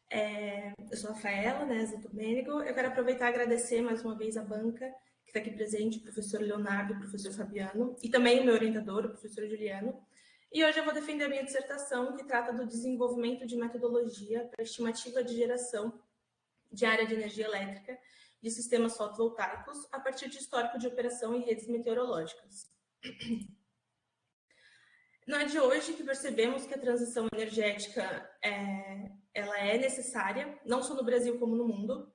Eu sou a Rafaela, né, Domênico. Eu quero aproveitar e agradecer mais uma vez a banca que está aqui presente, o professor Leonardo, o professor Fabiano, e também o meu orientador, o professor Juliano. E hoje eu vou defender a minha dissertação, que trata do desenvolvimento de metodologia para estimativa de geração de área de energia elétrica de sistemas fotovoltaicos a partir de histórico de operação em redes meteorológicas. Não é de hoje que percebemos que a transição energética ela é necessária, não só no Brasil como no mundo.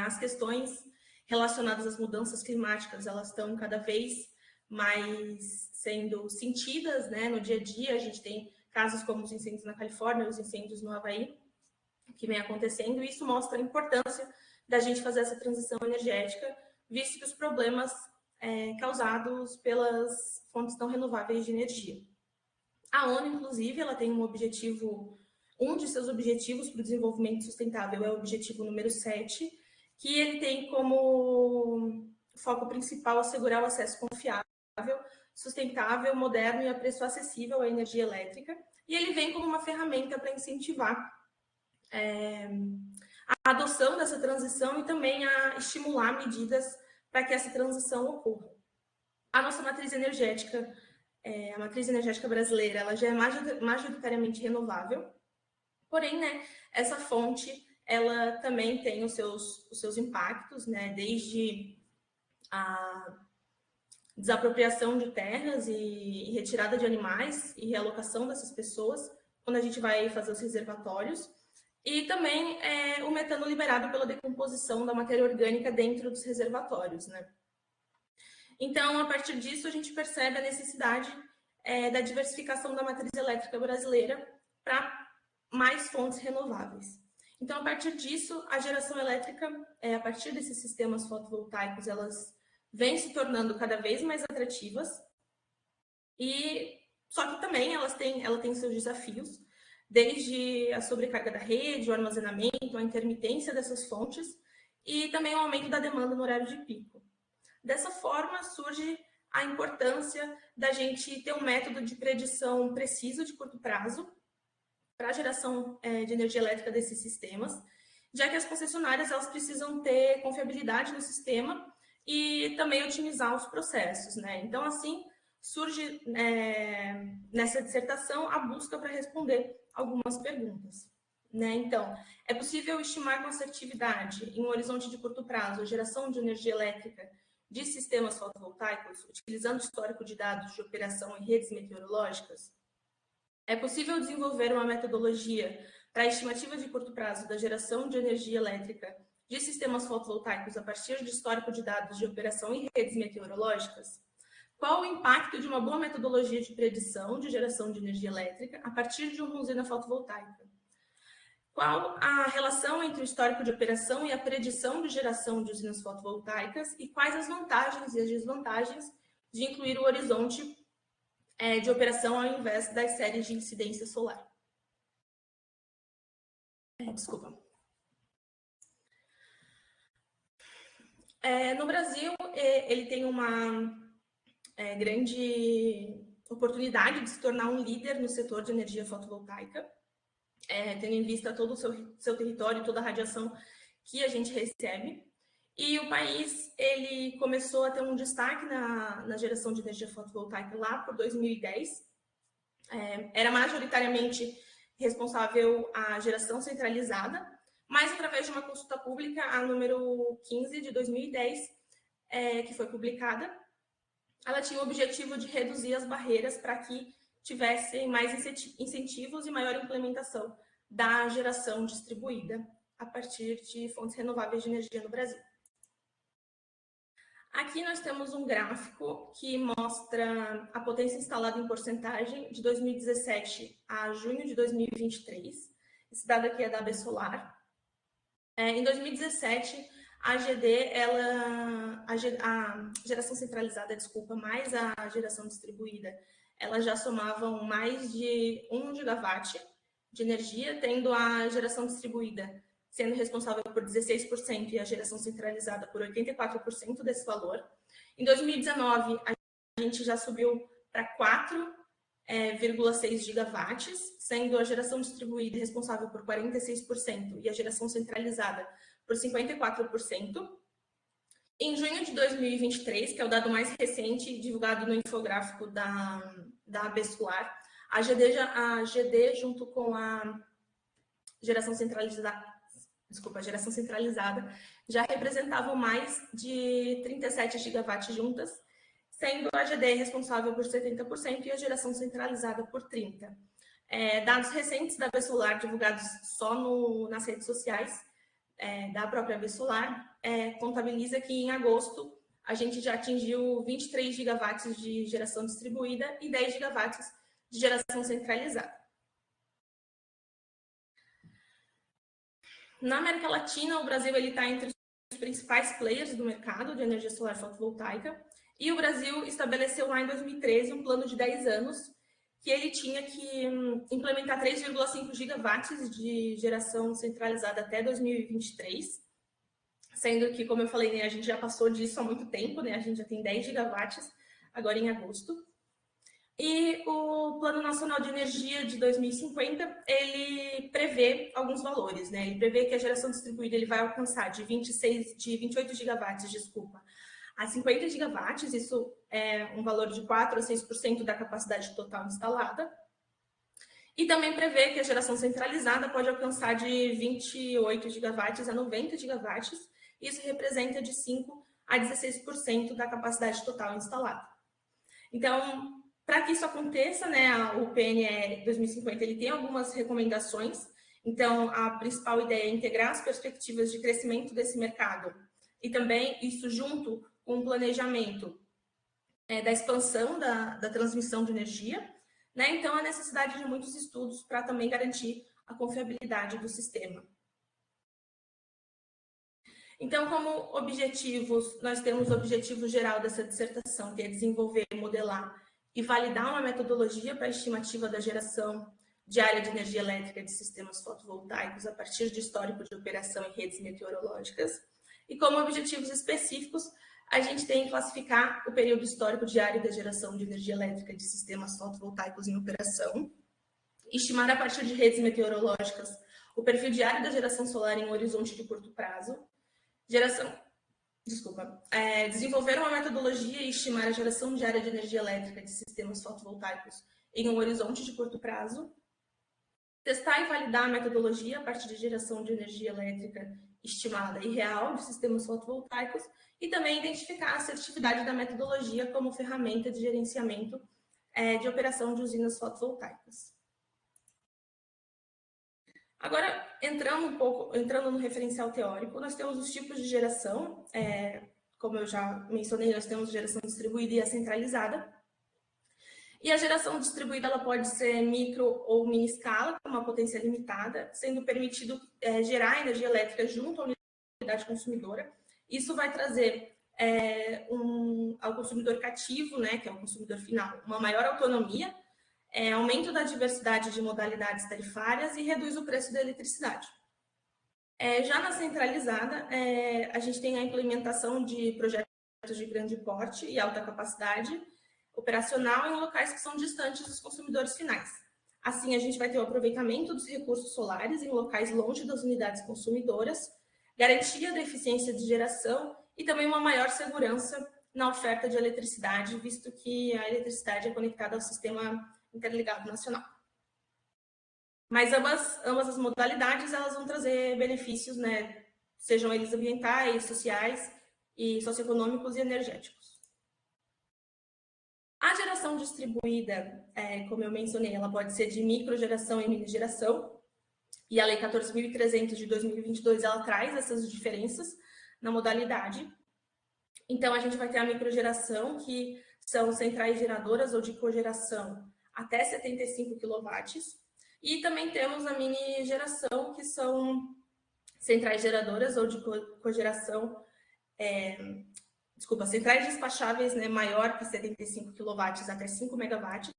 As questões relacionadas às mudanças climáticas, elas estão cada vez mais sendo sentidas, né, no dia a dia. A gente tem casos como os incêndios na Califórnia, os incêndios no Havaí, que vem acontecendo, e isso mostra a importância da gente fazer essa transição energética, visto que os problemas causados pelas fontes não renováveis de energia. A ONU, inclusive, ela tem um de seus objetivos para o desenvolvimento sustentável é o objetivo número 7, que ele tem como foco principal assegurar o acesso confiável, sustentável, moderno e a preço acessível à energia elétrica, e ele vem como uma ferramenta para incentivar a adoção dessa transição e também a estimular medidas para que essa transição ocorra. A nossa matriz energética, a matriz energética brasileira, ela já é majoritariamente renovável, porém, né, essa fonte, ela também tem os seus impactos, né, desde a desapropriação de terras e retirada de animais e realocação dessas pessoas, quando a gente vai fazer os reservatórios, e também o metano liberado pela decomposição da matéria orgânica dentro dos reservatórios, né? Então, a partir disso, a gente percebe a necessidade da diversificação da matriz elétrica brasileira para mais fontes renováveis. Então, a partir disso, a geração elétrica, a partir desses sistemas fotovoltaicos, elas vêm se tornando cada vez mais atrativas, só que também ela tem seus desafios, desde a sobrecarga da rede, o armazenamento, a intermitência dessas fontes e também o aumento da demanda no horário de pico. Dessa forma, surge a importância da gente ter um método de predição preciso de curto prazo para a geração de energia elétrica desses sistemas, já que as concessionárias elas precisam ter confiabilidade no sistema e também otimizar os processos, né? Então, assim, surge nessa dissertação a busca para responder algumas perguntas, né? Então, é possível estimar com assertividade, em um horizonte de curto prazo, a geração de energia elétrica de sistemas fotovoltaicos, utilizando o histórico de dados de operação em redes meteorológicas? É possível desenvolver uma metodologia para a estimativa de curto prazo da geração de energia elétrica de sistemas fotovoltaicos a partir de histórico de dados de operação em redes meteorológicas? Qual o impacto de uma boa metodologia de predição de geração de energia elétrica a partir de uma usina fotovoltaica? Qual a relação entre o histórico de operação e a predição de geração de usinas fotovoltaicas e quais as vantagens e as desvantagens de incluir o horizonte de operação ao invés das séries de incidência solar? Desculpa. No Brasil, ele tem uma grande oportunidade de se tornar um líder no setor de energia fotovoltaica, tendo em vista todo o seu território, toda a radiação que a gente recebe. E o país ele começou a ter um destaque na geração de energia fotovoltaica lá por 2010. Era majoritariamente responsável a geração centralizada, mas através de uma consulta pública, a número 15 de 2010, que foi publicada, ela tinha o objetivo de reduzir as barreiras para que tivessem mais incentivos e maior implementação da geração distribuída a partir de fontes renováveis de energia no Brasil. Aqui nós temos um gráfico que mostra a potência instalada em porcentagem de 2017 a junho de 2023. Esse dado aqui é da AB Solar. Em 2017, a geração centralizada, mais a geração distribuída, elas já somavam mais de 1 gigawatt de energia, tendo a geração distribuída sendo responsável por 16% e a geração centralizada por 84% desse valor. Em 2019, a gente já subiu para 4 0,6 gigawatts, sendo a geração distribuída responsável por 46% e a geração centralizada por 54%. Em junho de 2023, que é o dado mais recente divulgado no infográfico da AB Solar, a GD junto com a geração centralizada, já representavam mais de 37 gigawatts juntas, sendo a GD responsável por 70% e a geração centralizada por 30%. Dados recentes da AB Solar, divulgados só nas redes sociais da própria AB Solar, contabiliza que em agosto a gente já atingiu 23 gigawatts de geração distribuída e 10 gigawatts de geração centralizada. Na América Latina, o Brasil está entre os principais players do mercado de energia solar fotovoltaica, e o Brasil estabeleceu lá em 2013 um plano de 10 anos que ele tinha que implementar 3,5 gigawatts de geração centralizada até 2023, sendo que, como eu falei, né, a gente já passou disso há muito tempo, né, a gente já tem 10 gigawatts agora em agosto. E o Plano Nacional de Energia de 2050, ele prevê alguns valores, né? Ele prevê que a geração distribuída ele vai alcançar de 28 gigawatts, a 50 gigawatts, isso é um valor de 4 a 6% da capacidade total instalada. E também prevê que a geração centralizada pode alcançar de 28 gigawatts a 90 gigawatts, isso representa de 5 a 16% da capacidade total instalada. Então, para que isso aconteça, né, o PNE 2050 ele tem algumas recomendações. Então, a principal ideia é integrar as perspectivas de crescimento desse mercado e também isso junto com o planejamento da expansão da transmissão de energia, né? Então, a necessidade de muitos estudos para também garantir a confiabilidade do sistema. Então, como objetivos, nós temos o objetivo geral dessa dissertação, que é desenvolver, modelar e validar uma metodologia para a estimativa da geração diária de energia elétrica de sistemas fotovoltaicos a partir de histórico de operação em redes meteorológicas. E como objetivos específicos, a gente tem que classificar o período histórico diário da geração de energia elétrica de sistemas fotovoltaicos em operação, estimar a partir de redes meteorológicas o perfil diário da geração solar em um horizonte de curto prazo, desenvolver uma metodologia e estimar a geração diária de energia elétrica de sistemas fotovoltaicos em um horizonte de curto prazo, testar e validar a metodologia a partir de geração de energia elétrica estimada e real de sistemas fotovoltaicos e também identificar a assertividade da metodologia como ferramenta de gerenciamento de operação de usinas fotovoltaicas. Agora, entrando no referencial teórico, nós temos os tipos de geração, como eu já mencionei, nós temos geração distribuída e a centralizada. E a geração distribuída ela pode ser micro ou mini escala, com uma potência limitada, sendo permitido gerar energia elétrica junto à unidade consumidora. Isso vai trazer ao consumidor cativo, né, que é o consumidor final, uma maior autonomia, aumento da diversidade de modalidades tarifárias e reduz o preço da eletricidade. Já na centralizada, a gente tem a implementação de projetos de grande porte e alta capacidade operacional em locais que são distantes dos consumidores finais. Assim, a gente vai ter o aproveitamento dos recursos solares em locais longe das unidades consumidoras, garantia da eficiência de geração e também uma maior segurança na oferta de eletricidade, visto que a eletricidade é conectada ao sistema interligado nacional. Mas ambas as modalidades elas vão trazer benefícios, né, sejam eles ambientais, sociais e socioeconômicos e energéticos. A geração distribuída, como eu mencionei, ela pode ser de microgeração e mini geração, e a Lei 14.300 de 2022 ela traz essas diferenças na modalidade. Então, a gente vai ter a microgeração, que são centrais geradoras ou de cogeração até 75 kW, e também temos a mini geração, que são centrais geradoras ou de cogeração, centrais despacháveis, né, maior que 75 kW até 5 MW,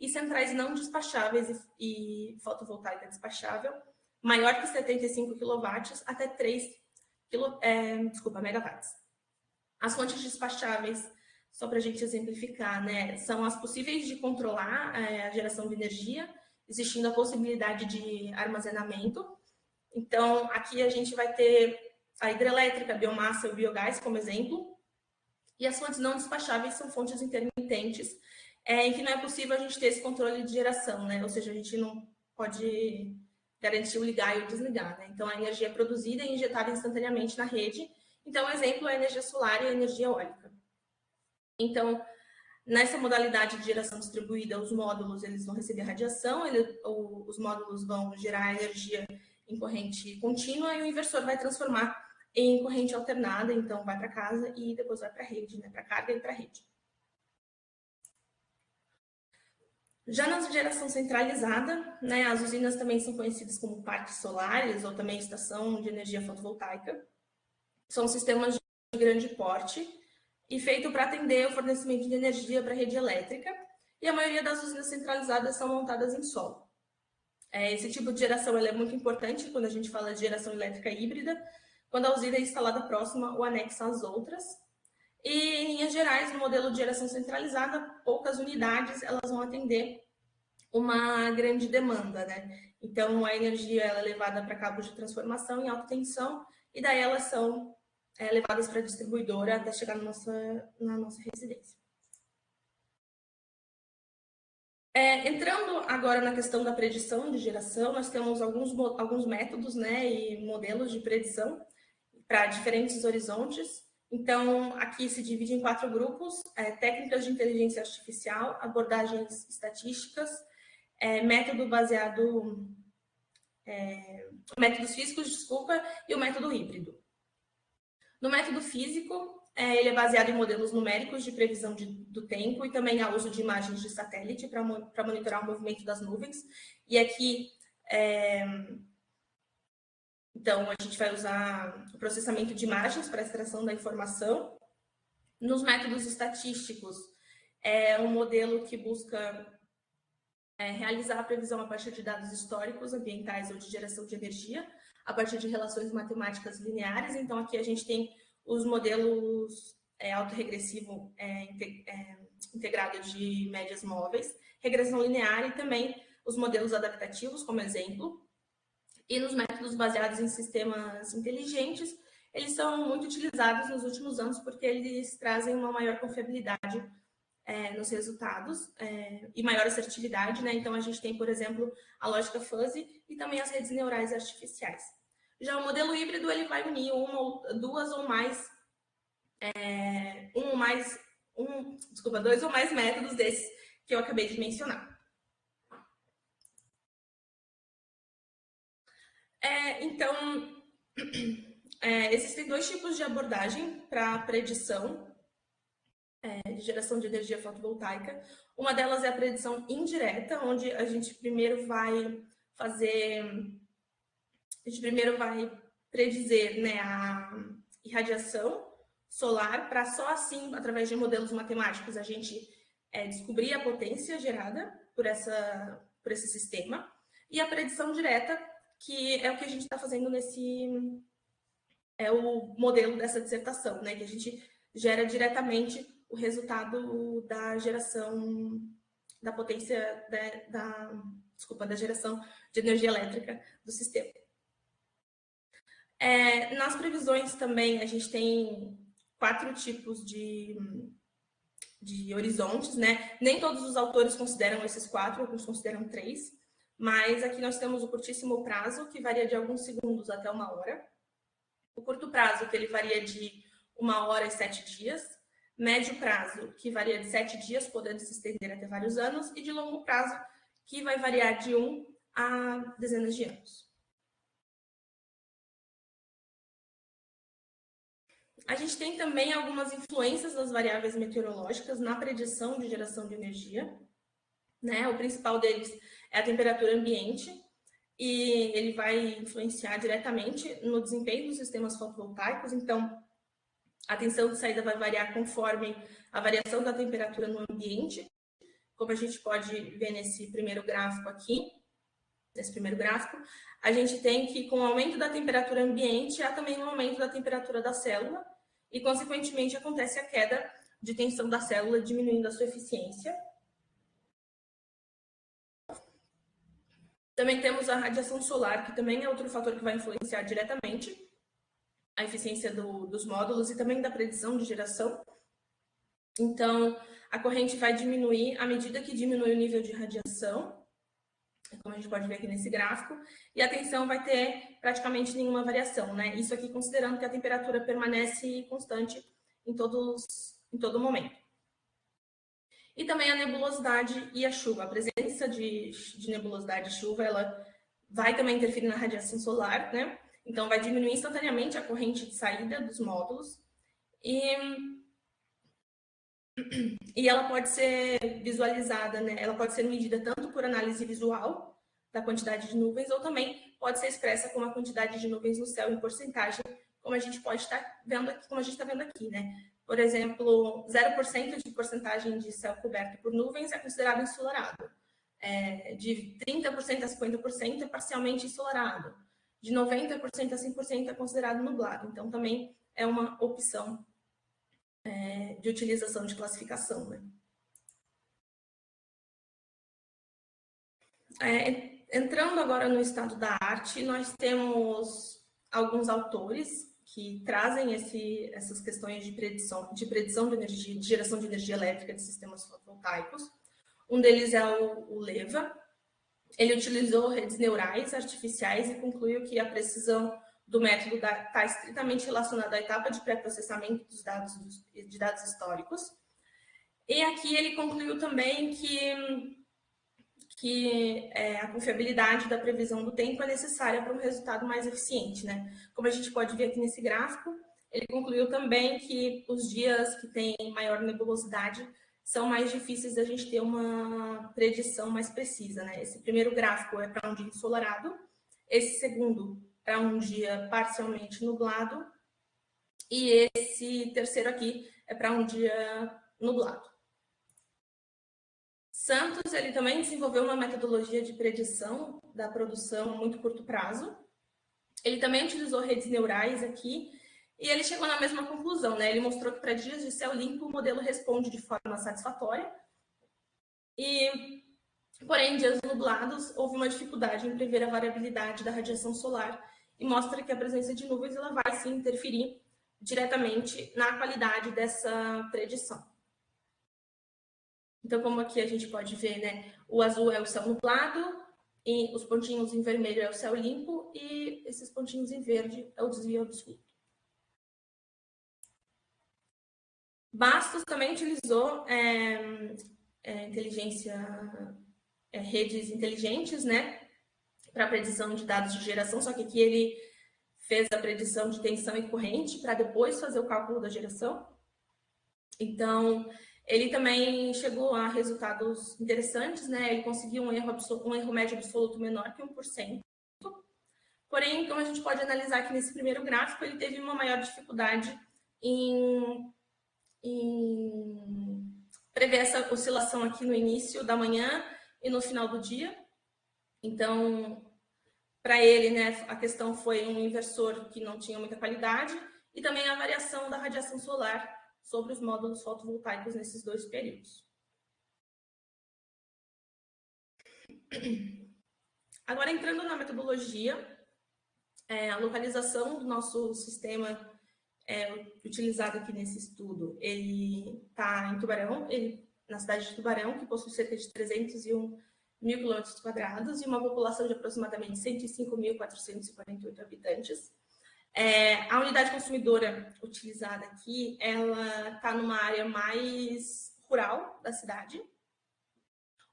e centrais não despacháveis e fotovoltaica despachável, maior que 75 kW até 3 MW. As fontes despacháveis só para a gente exemplificar, né? São as possíveis de controlar a geração de energia, existindo a possibilidade de armazenamento. Então, aqui a gente vai ter a hidrelétrica, a biomassa e o biogás como exemplo. E as fontes não despacháveis são fontes intermitentes, em que não é possível a gente ter esse controle de geração, né? Ou seja, a gente não pode garantir o ligar e o desligar, né? Então, a energia é produzida e injetada instantaneamente na rede. Então, um exemplo é a energia solar e a energia eólica. Então, nessa modalidade de geração distribuída, os módulos eles vão receber radiação, os módulos vão gerar energia em corrente contínua e o inversor vai transformar em corrente alternada, então vai para casa e depois vai para a rede, né, para carga e para a rede. Já na geração centralizada, né, as usinas também são conhecidas como parques solares ou também estação de energia fotovoltaica. São sistemas de grande porte e feito para atender o fornecimento de energia para a rede elétrica, e a maioria das usinas centralizadas são montadas em solo. Esse tipo de geração é muito importante quando a gente fala de geração elétrica híbrida, quando a usina é instalada próxima ou anexa às outras. E, em linhas gerais, no modelo de geração centralizada, poucas unidades elas vão atender uma grande demanda, né? Então, a energia ela é levada para cabos de transformação em alta tensão, e daí elas são levadas para a distribuidora até chegar na nossa residência. Entrando agora na questão da predição de geração, nós temos alguns métodos, né, e modelos de predição para diferentes horizontes. Então, aqui se divide em 4 grupos: técnicas de inteligência artificial, abordagens estatísticas, métodos físicos, desculpa, e o método híbrido. No método físico, ele é baseado em modelos numéricos de previsão do tempo e também há uso de imagens de satélite para monitorar o movimento das nuvens. E aqui, então, a gente vai usar o processamento de imagens para a extração da informação. Nos métodos estatísticos, é um modelo que busca realizar a previsão a partir de dados históricos, ambientais ou de geração de energia, a partir de relações matemáticas lineares. Então, aqui a gente tem os modelos autorregressivo integrado de médias móveis, regressão linear e também os modelos adaptativos, como exemplo. E nos métodos baseados em sistemas inteligentes, eles são muito utilizados nos últimos anos porque eles trazem uma maior confiabilidade nos resultados e maior assertividade, né? Então, a gente tem, por exemplo, a lógica fuzzy e também as redes neurais artificiais. Já o modelo híbrido, ele vai unir dois ou mais métodos desses que eu acabei de mencionar. Então, existem 2 tipos de abordagem para predição de geração de energia fotovoltaica. Uma delas é a predição indireta, onde a gente primeiro vai predizer, né, a irradiação solar, para só assim, através de modelos matemáticos, a gente descobrir a potência gerada por esse sistema. E a predição direta, que é o que a gente está fazendo é o modelo dessa dissertação, né, que a gente gera diretamente o resultado da geração da potência da geração de energia elétrica do sistema. Nas previsões também a gente tem 4 tipos de horizontes, né? Nem todos os autores consideram esses 4, alguns consideram 3, mas aqui nós temos o curtíssimo prazo, que varia de alguns segundos até 1 hora. O curto prazo, que ele varia de 1 hora e 7 dias. Médio prazo, que varia de 7 dias, podendo se estender até vários anos. E de longo prazo, que vai variar de 1 a dezenas de anos. A gente tem também algumas influências das variáveis meteorológicas na predição de geração de energia, né? O principal deles é a temperatura ambiente, e ele vai influenciar diretamente no desempenho dos sistemas fotovoltaicos. Então, a tensão de saída vai variar conforme a variação da temperatura no ambiente, como a gente pode ver nesse primeiro gráfico aqui. Nesse primeiro gráfico, a gente tem que, com o aumento da temperatura ambiente, há também um aumento da temperatura da célula, e, consequentemente, acontece a queda de tensão da célula, diminuindo a sua eficiência. Também temos a radiação solar, que também é outro fator que vai influenciar diretamente a eficiência dos módulos e também da predição de geração. Então, a corrente vai diminuir à medida que diminui o nível de radiação, como a gente pode ver aqui nesse gráfico, e a tensão vai ter praticamente nenhuma variação, né? Isso aqui considerando que a temperatura permanece constante em todo momento. E também a nebulosidade e a chuva. A presença de nebulosidade e chuva, ela vai também interferir na radiação solar, né? Então, vai diminuir instantaneamente a corrente de saída dos módulos. E ela pode ser visualizada, né? Ela pode ser medida tanto por análise visual da quantidade de nuvens, ou também pode ser expressa como a quantidade de nuvens no céu em porcentagem, como a gente pode estar vendo aqui, como a gente está vendo aqui, né? Por exemplo, 0% de porcentagem de céu coberto por nuvens é considerado ensolarado. De 30% a 50% é parcialmente ensolarado. De 90% a 100% é considerado nublado. Então, também é uma opção de utilização de classificação, né? Entrando agora no estado da arte, nós temos alguns autores que trazem essas questões de predição de energia, de geração de energia elétrica de sistemas fotovoltaicos. Um deles é o Leva. Ele utilizou redes neurais artificiais e concluiu que a precisão do método está estritamente relacionada à etapa de pré-processamento de dados históricos. E aqui ele concluiu também que a confiabilidade da previsão do tempo é necessária para um resultado mais eficiente, né? Como a gente pode ver aqui nesse gráfico, ele concluiu também que os dias que têm maior nebulosidade são mais difíceis da gente ter uma predição mais precisa, né? Esse primeiro gráfico é para um dia ensolarado, esse segundo para um dia parcialmente nublado, e esse terceiro aqui é para um dia nublado. Santos, ele também desenvolveu uma metodologia de predição da produção a muito curto prazo. Ele também utilizou redes neurais aqui e ele chegou na mesma conclusão, né? Ele mostrou que para dias de céu limpo o modelo responde de forma satisfatória porém, em dias nublados houve uma dificuldade em prever a variabilidade da radiação solar e mostra que a presença de nuvens ela vai sim interferir diretamente na qualidade dessa predição. Então, como aqui a gente pode ver, né, o azul é o céu nublado, e os pontinhos em vermelho é o céu limpo, e esses pontinhos em verde é o desvio absoluto. Bastos também utilizou redes inteligentes, né, para predição de dados de geração, só que aqui ele fez a predição de tensão e corrente para depois fazer o cálculo da geração. Então, ele também chegou a resultados interessantes, né? Ele conseguiu um erro médio absoluto menor que 1%. Porém, como a gente pode analisar aqui nesse primeiro gráfico, ele teve uma maior dificuldade em prever essa oscilação aqui no início da manhã e no final do dia. Então, para ele, né, a questão foi um inversor que não tinha muita qualidade e também a variação da radiação solar sobre os módulos fotovoltaicos nesses dois períodos. Agora, entrando na metodologia, a localização do nosso sistema utilizado aqui nesse estudo, ele está em Tubarão, na cidade de Tubarão, que possui cerca de 301 mil quilômetros quadrados e uma população de aproximadamente 105.448 habitantes. A unidade consumidora utilizada aqui, ela está numa área mais rural da cidade.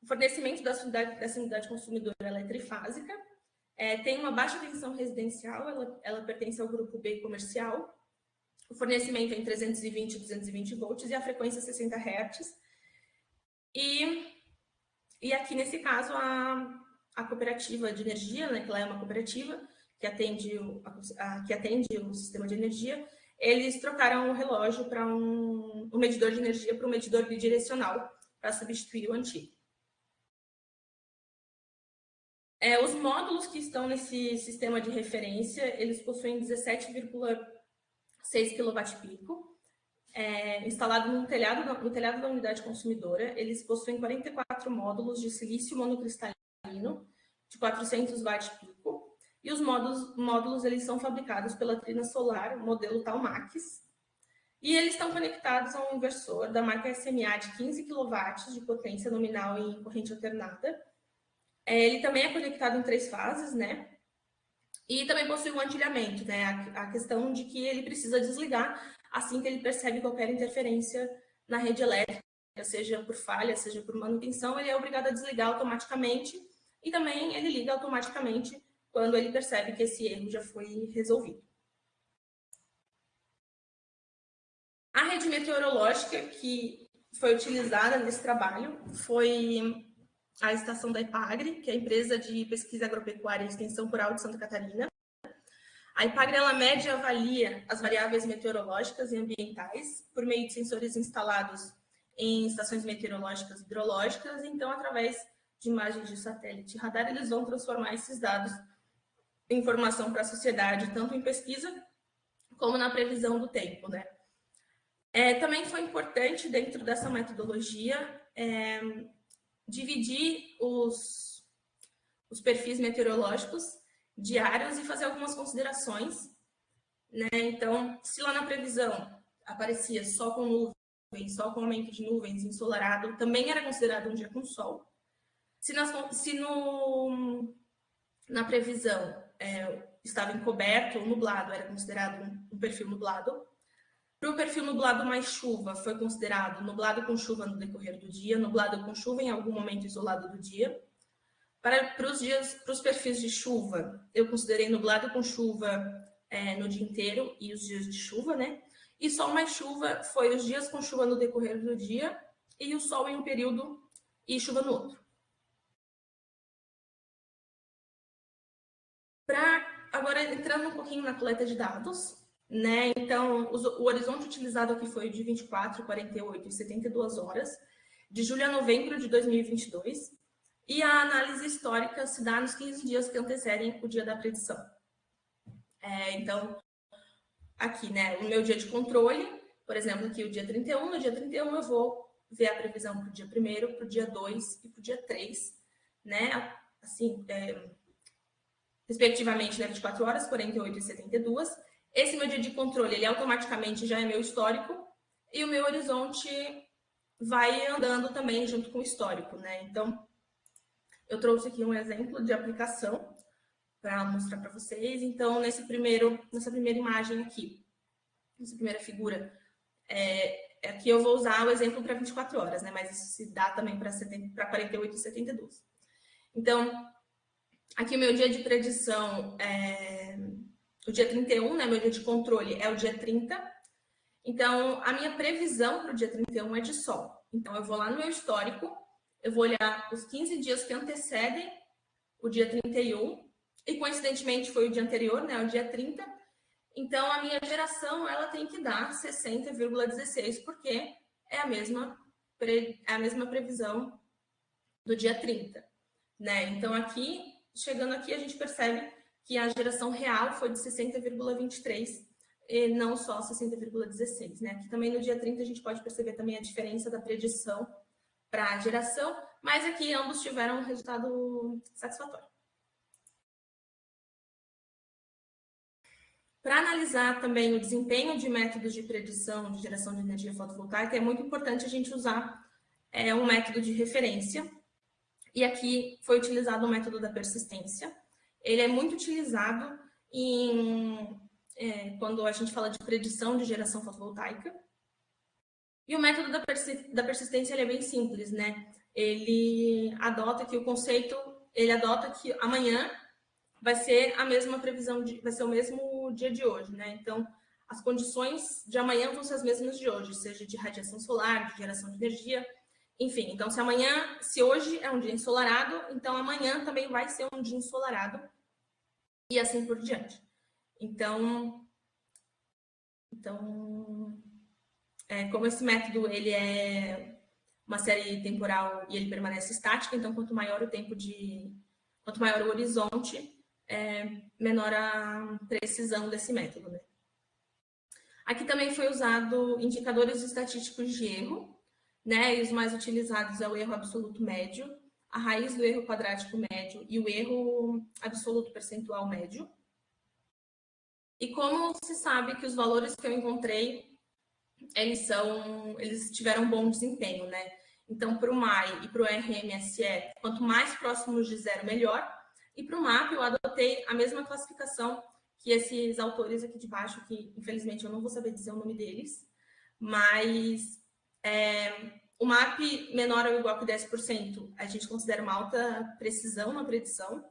O fornecimento dessa unidade consumidora ela é trifásica, tem uma baixa tensão residencial, ela pertence ao grupo B comercial. O fornecimento é em 320 e 220 volts e a frequência é 60 Hz. E aqui, nesse caso, a cooperativa de energia, né, que ela é uma cooperativa que atende o sistema de energia, eles trocaram o relógio para um medidor de energia para um medidor bidirecional para substituir o antigo. Os módulos que estão nesse sistema de referência, eles possuem 17,6 kWp instalado no telhado da unidade consumidora. Eles possuem 44 módulos de silício monocristalino de 400 watt-pico. E os módulos eles são fabricados pela Trina Solar, modelo Talmax. E eles estão conectados a um inversor da marca SMA de 15 kW de potência nominal em corrente alternada. Ele também é conectado em 3 fases, né? E também possui um antilhamento, né? A questão de que ele precisa desligar assim que ele percebe qualquer interferência na rede elétrica, seja por falha, seja por manutenção, ele é obrigado a desligar automaticamente e também ele liga automaticamente quando ele percebe que esse erro já foi resolvido. A rede meteorológica que foi utilizada nesse trabalho foi a estação da IPAGRE, que é a Empresa de Pesquisa Agropecuária e Extensão Rural de Santa Catarina. A IPAGRE ela mede e avalia as variáveis meteorológicas e ambientais por meio de sensores instalados em estações meteorológicas e hidrológicas. Então, através de imagens de satélite e radar, eles vão transformar esses dados em informação para a sociedade, tanto em pesquisa como na previsão do tempo, né? Também foi importante, dentro dessa metodologia, dividir os perfis meteorológicos diários e fazer algumas considerações, né? Então, se lá na previsão aparecia sol com nuvens, sol com aumento de nuvens, ensolarado, também era considerado um dia com sol. Se na previsão estava encoberto ou nublado, era considerado um perfil nublado. Para o perfil nublado mais chuva, foi considerado nublado com chuva no decorrer do dia, nublado com chuva em algum momento isolado do dia. Para os perfis de chuva, eu considerei nublado com chuva no dia inteiro e os dias de chuva, né? E sol mais chuva foi os dias com chuva no decorrer do dia e o sol em um período e chuva no outro. Agora, entrando um pouquinho na coleta de dados, né? Então, o horizonte utilizado aqui foi de 24, 48 e 72 horas, de julho a novembro de 2022, e a análise histórica se dá nos 15 dias que antecedem o dia da predição. Então, aqui, né, o meu dia de controle, por exemplo, aqui o dia 31, no dia 31 eu vou ver a previsão para o dia 1º, para o dia 2 e para o dia 3, né? Assim, respectivamente, né, 24 horas, 48 e 72. Esse meu dia de controle, ele automaticamente já é meu histórico e o meu horizonte vai andando também junto com o histórico, né? Então, eu trouxe aqui um exemplo de aplicação para mostrar para vocês. Então, nessa primeira imagem aqui, nessa primeira figura, aqui eu vou usar o exemplo para 24 horas, né? Mas isso se dá também para 48 e 72. Então, aqui o meu dia de predição o dia 31, né? Meu dia de controle é o dia 30. Então, a minha previsão para o dia 31 é de sol. Então, eu vou lá no meu histórico, eu vou olhar os 15 dias que antecedem o dia 31, e coincidentemente foi o dia anterior, né? O dia 30. Então, a minha geração, ela tem que dar 60,16, porque é a mesma previsão do dia 30, né? Então, aqui, chegando aqui, a gente percebe que a geração real foi de 60,23 e não só 60,16, né? Aqui também no dia 30 a gente pode perceber também a diferença da predição para a geração, mas aqui ambos tiveram um resultado satisfatório. Para analisar também o desempenho de métodos de predição de geração de energia fotovoltaica, é muito importante a gente usar um método de referência. E aqui foi utilizado o método da persistência. Ele é muito utilizado quando a gente fala de predição de geração fotovoltaica. E o método da persistência ele é bem simples, né? Ele adota que amanhã vai ser a mesma previsão, vai ser o mesmo dia de hoje, né? Então, as condições de amanhã vão ser as mesmas de hoje, seja de radiação solar, de geração de energia, enfim. Então, se hoje é um dia ensolarado, então amanhã também vai ser um dia ensolarado e assim por diante. Então como esse método ele é uma série temporal e ele permanece estático, então quanto maior o horizonte, menor a precisão desse método, né? Aqui também foi usado indicadores estatísticos de erro, né? E os mais utilizados é o erro absoluto médio, a raiz do erro quadrático médio e o erro absoluto percentual médio. E como se sabe que os valores que eu encontrei, eles tiveram um bom desempenho, né? Então, para o MAI e para o RMSE, quanto mais próximos de zero, melhor. E para o MAP, eu adotei a mesma classificação que esses autores aqui de baixo, que infelizmente eu não vou saber dizer o nome deles, mas o MAP menor ou igual que 10%, a gente considera uma alta precisão na predição.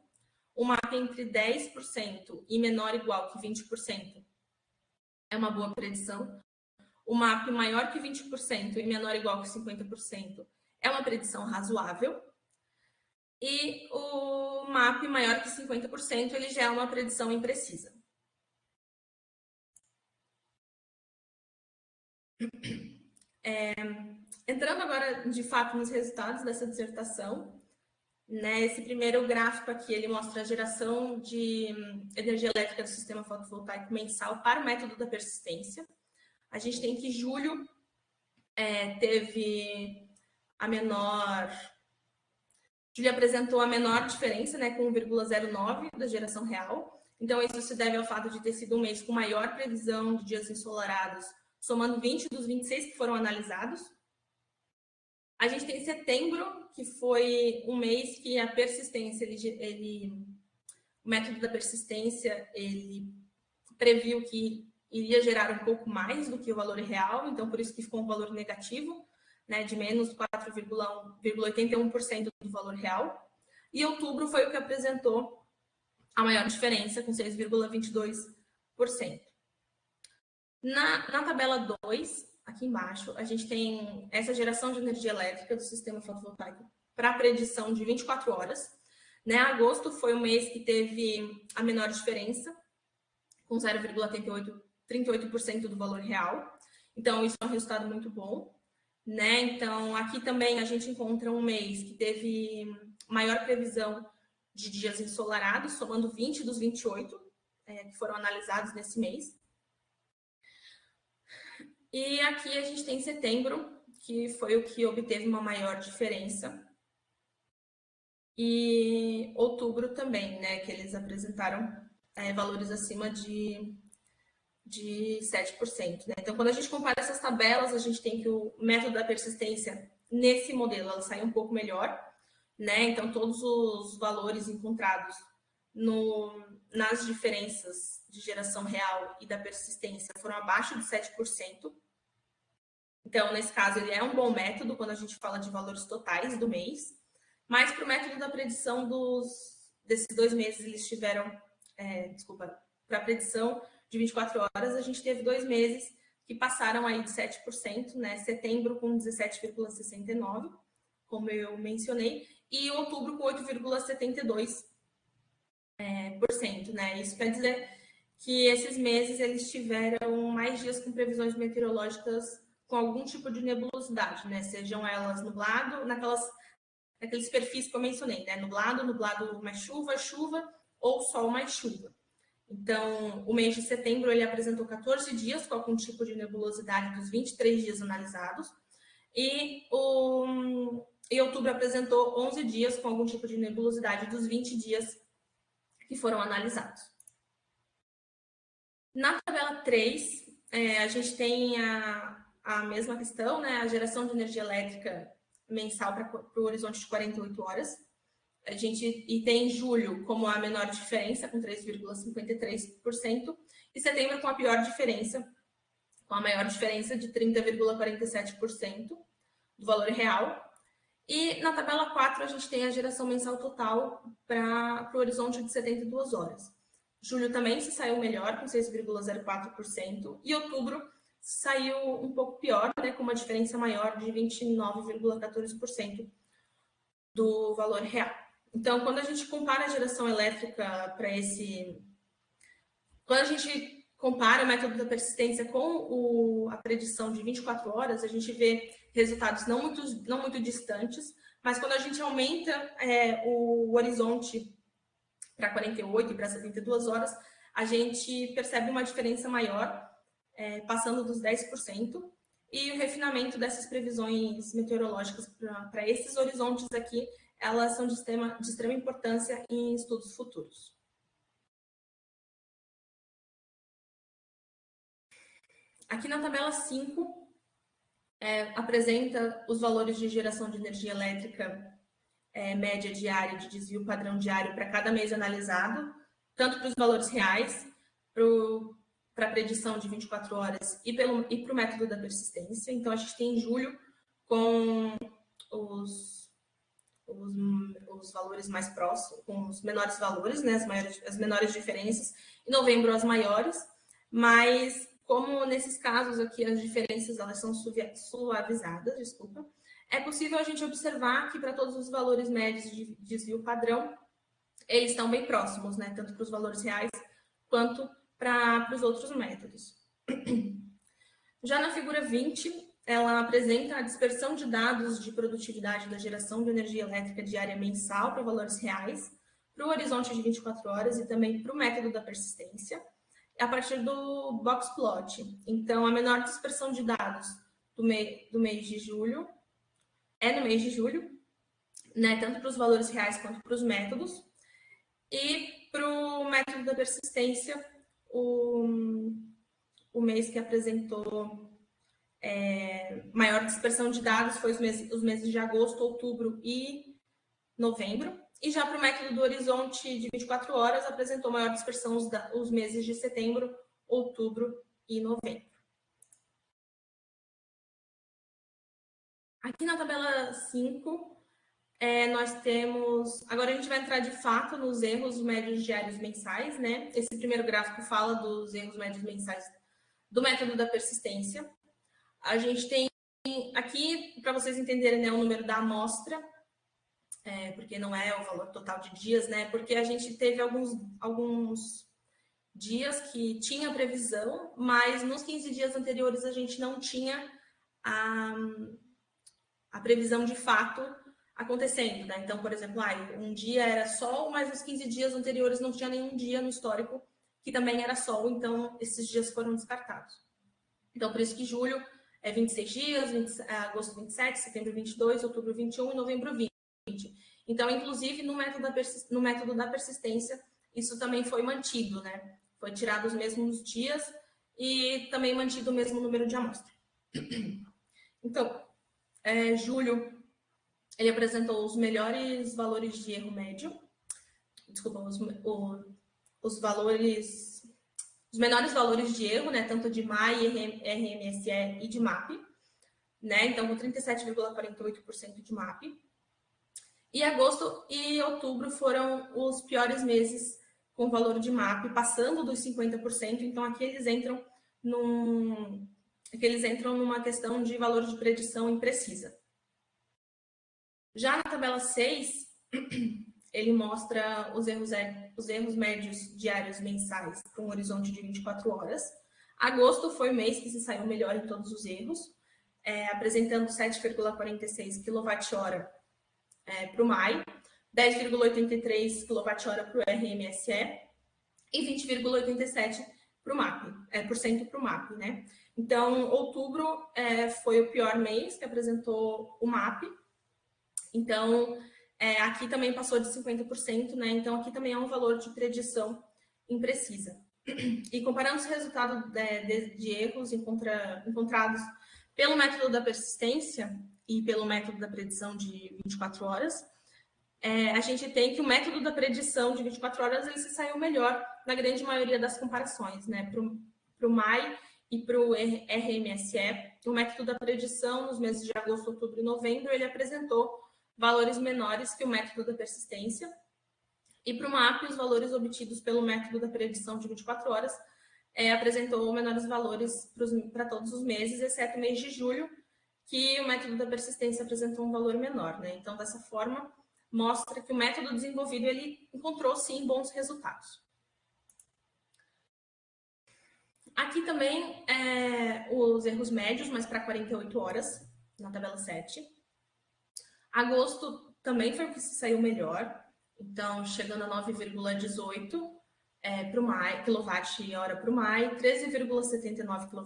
O MAP entre 10% e menor ou igual que 20% é uma boa predição. O MAP maior que 20% e menor ou igual que 50% é uma predição razoável. E o MAP maior que 50%, ele já é uma predição imprecisa. Entrando agora, de fato, nos resultados dessa dissertação, né, esse primeiro gráfico aqui, ele mostra a geração de energia elétrica do sistema fotovoltaico mensal para o método da persistência. A gente tem que julho teve a menor... Julho apresentou a menor diferença, né, com 1,09 da geração real. Então, isso se deve ao fato de ter sido um mês com maior previsão de dias ensolarados, somando 20 dos 26 que foram analisados. A gente tem setembro, que foi um mês que a persistência, o método da persistência, ele previu que iria gerar um pouco mais do que o valor real, então por isso que ficou um valor negativo, né, de menos 4,81% do valor real. E outubro foi o que apresentou a maior diferença, com 6,22%. Na tabela 2, aqui embaixo, a gente tem essa geração de energia elétrica do sistema fotovoltaico para a predição de 24 horas. Né? Agosto foi o mês que teve a menor diferença, com 0,38% do valor real. Então, isso é um resultado muito bom. Né? Então, aqui também a gente encontra um mês que teve maior previsão de dias ensolarados, somando 20 dos 28 que foram analisados nesse mês. E aqui a gente tem setembro, que foi o que obteve uma maior diferença. E outubro também, né, que eles apresentaram valores acima de 7%. Né? Então, quando a gente compara essas tabelas, a gente tem que o método da persistência, nesse modelo, ela sai um pouco melhor. Né? Então, todos os valores encontrados nas diferenças de geração real e da persistência foram abaixo de 7%. Então, nesse caso, ele é um bom método quando a gente fala de valores totais do mês. Mas para o método da predição desses 2 meses, eles tiveram... para a predição de 24 horas, a gente teve 2 meses que passaram aí de 7%, né? Setembro com 17,69%, como eu mencionei, e outubro com 8,72%, né? Isso quer dizer que esses meses eles tiveram mais dias com previsões meteorológicas com algum tipo de nebulosidade, né? Sejam elas nublado, naqueles perfis que eu mencionei, né? Nublado mais chuva, chuva, ou sol mais chuva. Então, o mês de setembro ele apresentou 14 dias com algum tipo de nebulosidade dos 23 dias analisados, e outubro apresentou 11 dias com algum tipo de nebulosidade dos 20 dias que foram analisados. Na tabela 3, a gente tem a mesma questão, né? A geração de energia elétrica mensal para o horizonte de 48 horas. E tem julho como a menor diferença, com 3,53%, e setembro com a pior diferença, com a maior diferença de 30,47% do valor real. E na tabela 4, a gente tem a geração mensal total para o horizonte de 72 horas. Julho também se saiu melhor, com 6,04%, e outubro saiu um pouco pior, né, com uma diferença maior de 29,14% do valor real. Então, quando a gente compara a geração elétrica para esse... Quando a gente compara o método da persistência com a predição de 24 horas, a gente vê resultados não muito distantes, mas quando a gente aumenta o horizonte para 48 e para 72 horas, a gente percebe uma diferença maior passando dos 10%, e o refinamento dessas previsões meteorológicas para esses horizontes aqui, elas são de extrema importância em estudos futuros. Aqui na tabela 5, apresenta os valores de geração de energia elétrica média diária de desvio padrão diário para cada mês analisado, tanto para os valores reais, para a predição de 24 horas e para o método da persistência. Então, a gente tem em julho com os valores mais próximos, com os menores valores, né, as menores diferenças, em novembro as maiores, mas como nesses casos aqui as diferenças elas são suavizadas, é possível a gente observar que para todos os valores médios de desvio padrão, eles estão bem próximos, né, tanto para os valores reais quanto para os outros métodos. Já na figura 20, ela apresenta a dispersão de dados de produtividade da geração de energia elétrica diária mensal para valores reais, para o horizonte de 24 horas e também para o método da persistência, a partir do box plot. Então, a menor dispersão de dados do mês de julho no mês de julho, né, tanto para os valores reais quanto para os métodos. E para o método da persistência, o mês que apresentou maior dispersão de dados foi os meses de agosto, outubro e novembro. E já para o método do horizonte de 24 horas, apresentou maior dispersão os meses de setembro, outubro e novembro. Aqui na tabela 5, nós temos... Agora a gente vai entrar de fato nos erros médios diários mensais, né? Esse primeiro gráfico fala dos erros médios mensais do método da persistência. A gente tem aqui, para vocês entenderem, né, o número da amostra, porque não é o valor total de dias, né? Porque a gente teve alguns dias que tinha previsão, mas nos 15 dias anteriores a gente não tinha a previsão de fato acontecendo, né? Então, por exemplo, um dia era sol, mas nos 15 dias anteriores não tinha nenhum dia no histórico que também era sol, então esses dias foram descartados. Então, por isso que julho é 26 dias, agosto 27, setembro 22, outubro 21 e novembro 20. Então, inclusive, no método da persistência, isso também foi mantido, né? Foi tirado os mesmos dias e também mantido o mesmo número de amostra. Então, julho, ele apresentou os melhores valores de erro médio. Desculpa, os menores valores de erro, né? Tanto de MAI, RMSE e de MAP, né? Então, com 37,48% de MAP. E agosto e outubro foram os piores meses com valor de MAP, passando dos 50%. Então, aqui eles entram numa questão de valor de predição imprecisa. Já na tabela 6, ele mostra os erros médios diários mensais com um horizonte de 24 horas. Agosto foi o mês que se saiu melhor em todos os erros, apresentando 7,46 kWh para o MAI, 10,83 kWh para o RMSE e 20,87% para o MAP, né? Então, outubro foi o pior mês que apresentou o MAP. Então, aqui também passou de 50%, né? Então, aqui também é um valor de predição imprecisa. E comparando os resultados de erros encontrados pelo método da persistência e pelo método da predição de 24 horas, a gente tem que o método da predição de 24 horas ele se saiu melhor na grande maioria das comparações, né? Para o MAI e para o RMSE, o método da predição nos meses de agosto, outubro e novembro, ele apresentou valores menores que o método da persistência. E para o MAP, os valores obtidos pelo método da predição de 24 horas apresentou menores valores para todos os meses, exceto o mês de julho, que o método da persistência apresentou um valor menor, né? Então, dessa forma, mostra que o método desenvolvido ele encontrou, sim, bons resultados. Aqui também os erros médios, mas para 48 horas, na tabela 7. Agosto também foi o que se saiu melhor, então chegando a 9,18 para o MAI, quilowatt-hora para o MAI, 13,79 kWh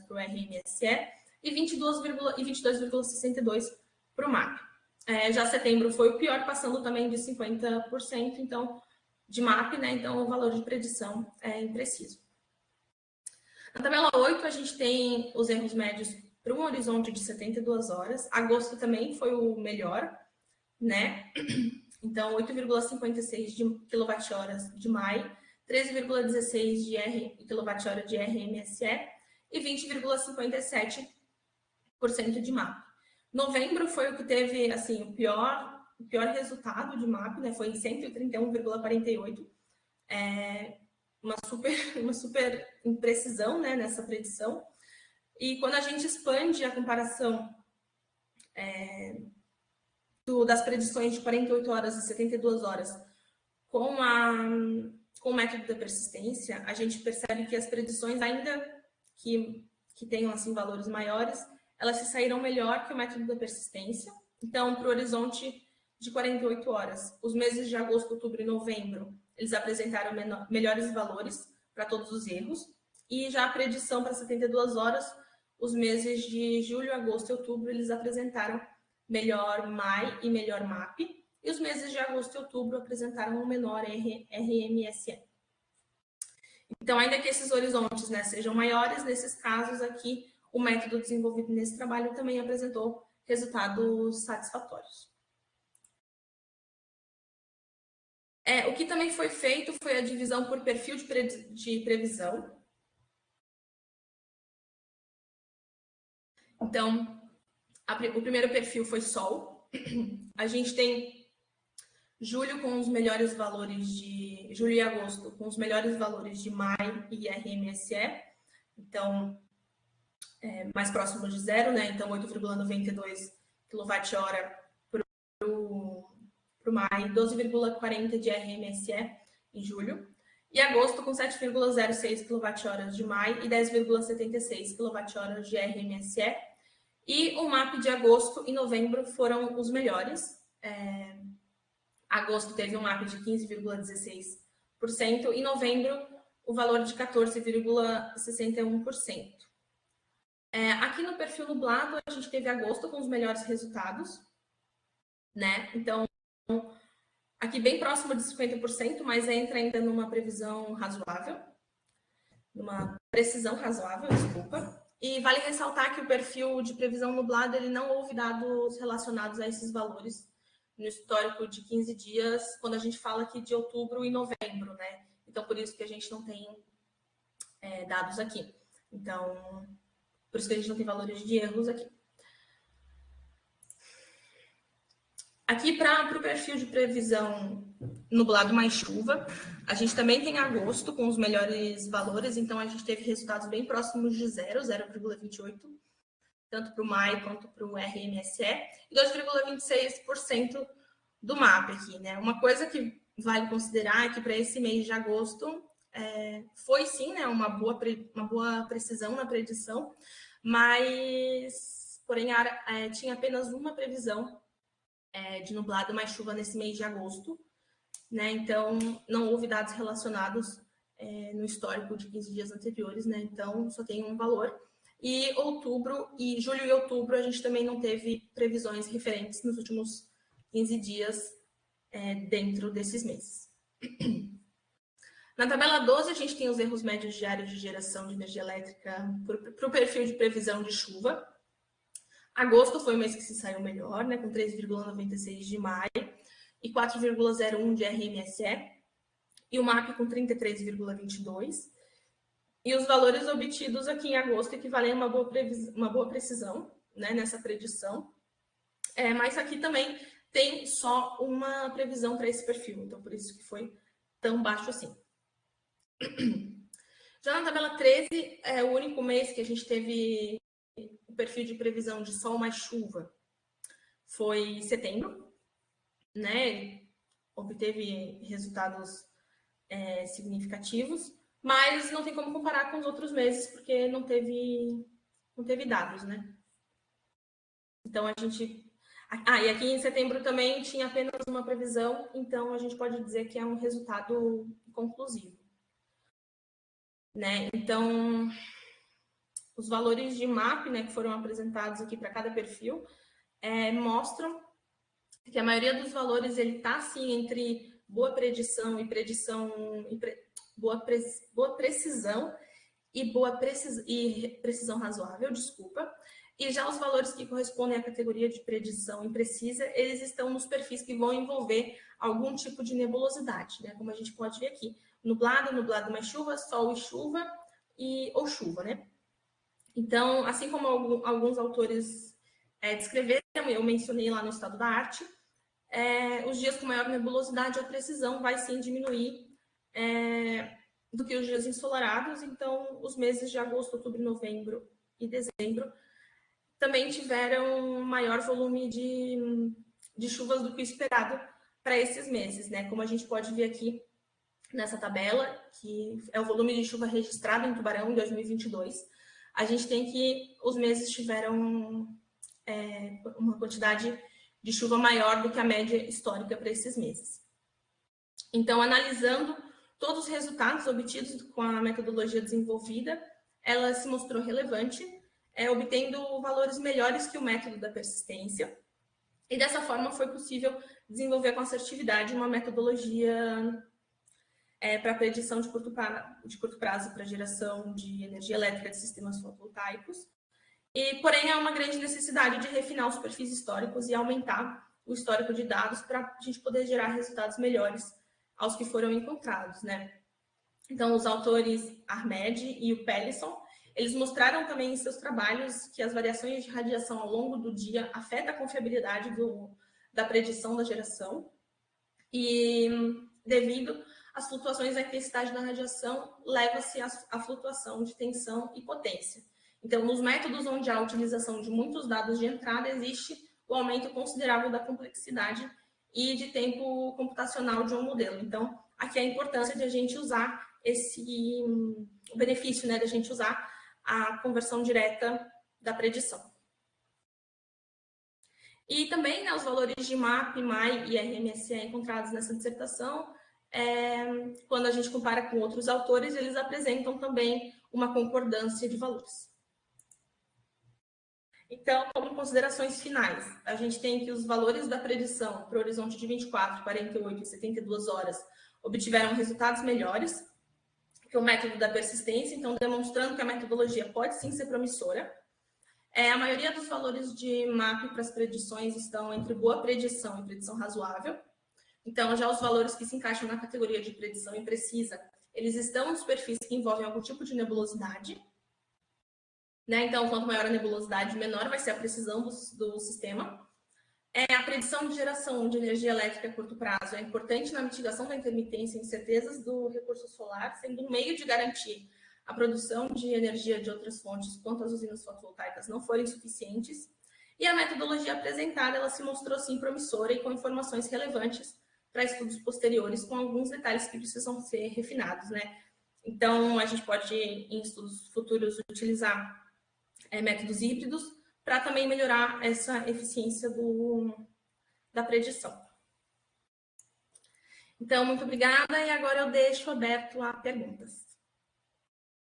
para o RMSE e 22,62 para o MAP. Já setembro foi o pior, passando também de 50%, então, de MAP, né? Então, o valor de predição é impreciso. Na tabela 8, a gente tem os erros médios para um horizonte de 72 horas. Agosto também foi o melhor, né? Então, 8,56 de kWh de MAI, 13,16 de kWh de RMSE e 20,57% de MAP. Novembro foi o que teve assim, o pior resultado de MAP, né? Foi em 131,48. Uma super imprecisão, né, nessa predição. E quando a gente expande a comparação das predições de 48 horas e 72 horas com o método da persistência, a gente percebe que as predições, ainda que tenham assim, valores maiores, elas se saíram melhor que o método da persistência. Então, para o horizonte de 48 horas, os meses de agosto, outubro e novembro, eles apresentaram melhores valores para todos os erros. E já a predição para 72 horas, os meses de julho, agosto e outubro, eles apresentaram melhor MAI e melhor MAP. E os meses de agosto e outubro apresentaram um menor RMSE. Então, ainda que esses horizontes, né, sejam maiores, nesses casos aqui, o método desenvolvido nesse trabalho também apresentou resultados satisfatórios. O que também foi feito foi a divisão por perfil de previsão. Então, o primeiro perfil foi Sol. A gente tem julho com os melhores valores de... Julho e agosto com os melhores valores de MAI e RMSE. Então, mais próximo de zero, né? Então, 8,92 kWh para o MAI, 12,40 de RMSE em julho. E agosto com 7,06 kWh de MAI e 10,76 kWh de RMSE. E o MAP de agosto e novembro foram os melhores. Agosto teve um MAP de 15,16% e novembro o valor de 14,61%. Aqui no perfil nublado, a gente teve agosto com os melhores resultados, né? Então, aqui bem próximo de 50%, mas entra ainda numa previsão razoável, numa precisão razoável, desculpa. E vale ressaltar que o perfil de previsão nublado, ele não houve dados relacionados a esses valores no histórico de 15 dias, quando a gente fala aqui de outubro e novembro, né? Então, por isso que a gente não tem dados aqui. Então, por isso que a gente não tem valores de erros aqui. Aqui, para o perfil de previsão nublado mais chuva, a gente também tem agosto com os melhores valores, então a gente teve resultados bem próximos de 0,28, tanto para o MAI quanto para o RMSE, e 2,26% do MAP aqui, né? Uma coisa que vale considerar é que para esse mês de agosto foi sim, né, uma boa precisão na predição, mas, porém, tinha apenas uma previsão de nublado mais chuva nesse mês de agosto, né? Então, não houve dados relacionados no histórico de 15 dias anteriores, né? Então, só tem um valor. E julho e outubro, a gente também não teve previsões referentes nos últimos 15 dias dentro desses meses. Na tabela 12, a gente tem os erros médios diários de geração de energia elétrica para o perfil de previsão de chuva. Agosto foi o mês que se saiu melhor, né, com 3,96 de MAI e 4,01 de RMSE, e o MAP com 33,22. E os valores obtidos aqui em agosto equivalem a uma boa precisão, né, nessa predição. Mas aqui também tem só uma previsão para esse perfil, então por isso que foi tão baixo assim. Já na tabela 13, é o único mês que a gente teve o perfil de previsão de sol mais chuva foi setembro, né? Obteve resultados significativos, mas não tem como comparar com os outros meses, porque não teve dados, né? Então, a gente... e aqui em setembro também tinha apenas uma previsão, então a gente pode dizer que é um resultado conclusivo. né? Então, os valores de MAP, né, que foram apresentados aqui para cada perfil, mostram que a maioria dos valores ele está assim entre boa predição e boa precisão e precisão razoável, desculpa. E já os valores que correspondem à categoria de predição imprecisa, eles estão nos perfis que vão envolver algum tipo de nebulosidade, né? Como a gente pode ver aqui, nublado, nublado mais chuva, sol e chuva, ou chuva, né? Então, assim como alguns autores descreveram, eu mencionei lá no estado da arte, os dias com maior nebulosidade, a precisão vai sim diminuir do que os dias ensolarados. Então, os meses de agosto, outubro, novembro e dezembro também tiveram maior volume de chuvas do que o esperado para esses meses, né? Como a gente pode ver aqui nessa tabela, que é o volume de chuva registrado em Tubarão em 2022, a gente tem que os meses tiveram uma quantidade de chuva maior do que a média histórica para esses meses. Então, analisando todos os resultados obtidos com a metodologia desenvolvida, ela se mostrou relevante, obtendo valores melhores que o método da persistência. E dessa forma foi possível desenvolver com assertividade uma metodologia para predição de curto prazo para geração de energia elétrica de sistemas fotovoltaicos. Porém, há uma grande necessidade de refinar os perfis históricos e aumentar o histórico de dados para a gente poder gerar resultados melhores aos que foram encontrados, né? Então, os autores Ahmed e o Pellison, eles mostraram também em seus trabalhos que as variações de radiação ao longo do dia afetam a confiabilidade da predição da geração. E devido às flutuações da intensidade da radiação, leva-se à flutuação de tensão e potência. Então, nos métodos onde há a utilização de muitos dados de entrada, existe o aumento considerável da complexidade e de tempo computacional de um modelo. Então, aqui a importância de a gente usar o benefício, né, de a gente usar a conversão direta da predição. E também, né, os valores de MAP, MAI e RMSE encontrados nessa dissertação, quando a gente compara com outros autores, eles apresentam também uma concordância de valores. Então, como considerações finais, a gente tem que os valores da predição para o horizonte de 24, 48 e 72 horas obtiveram resultados melhores que o método da persistência, então demonstrando que a metodologia pode sim ser promissora. A maioria dos valores de MAP para as predições estão entre boa predição e predição razoável. Então, já os valores que se encaixam na categoria de predição imprecisa, eles estão nos perfis que envolvem algum tipo de nebulosidade. Né? Então, quanto maior a nebulosidade, menor vai ser a precisão do sistema. A predição de geração de energia elétrica a curto prazo é importante na mitigação da intermitência e incertezas do recurso solar, sendo um meio de garantir a produção de energia de outras fontes quanto as usinas fotovoltaicas não forem suficientes. E a metodologia apresentada, ela se mostrou sim promissora e com informações relevantes para estudos posteriores, com alguns detalhes que precisam ser refinados, né? Então, a gente pode, em estudos futuros, utilizar métodos híbridos para também melhorar essa eficiência da predição. Então, muito obrigada e agora eu deixo aberto a perguntas.